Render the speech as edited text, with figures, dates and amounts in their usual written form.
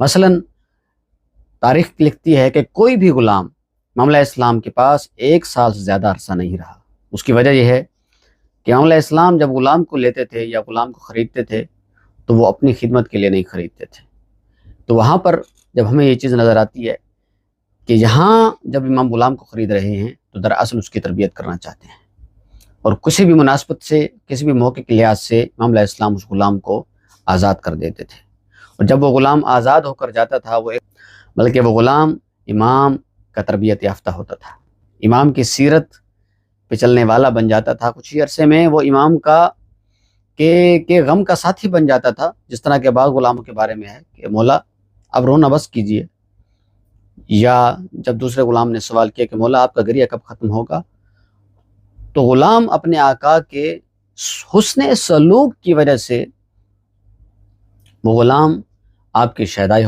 مثلا تاریخ لکھتی ہے کہ کوئی بھی غلام امام علیہ السلام کے پاس 1 سال سے زیادہ عرصہ نہیں رہا۔ اس کی وجہ یہ ہے کہ امام علیہ السلام جب غلام کو لیتے تھے یا غلام کو خریدتے تھے تو وہ اپنی خدمت کے لیے نہیں خریدتے تھے۔ تو وہاں پر جب ہمیں یہ چیز نظر آتی ہے کہ یہاں جب امام غلام کو خرید رہے ہیں تو دراصل اس کی تربیت کرنا چاہتے ہیں، اور کسی بھی مناسبت سے، کسی بھی موقع کے لحاظ سے امام علیہ السلام اس غلام کو آزاد کر دیتے تھے۔ اور جب وہ غلام آزاد ہو کر جاتا تھا بلکہ وہ غلام امام کا تربیت یافتہ ہوتا تھا، امام کی سیرت پہ چلنے والا بن جاتا تھا۔ کچھ ہی عرصے میں وہ امام کا کہ غم کا ساتھی بن جاتا تھا، جس طرح کے بعض غلاموں کے بارے میں ہے کہ مولا اب رونا بس کیجئے، یا جب دوسرے غلام نے سوال کیا کہ مولا آپ کا گریہ کب ختم ہوگا، تو غلام اپنے آقا کے حسن سلوک کی وجہ سے وہ غلام آپ کی شیدائی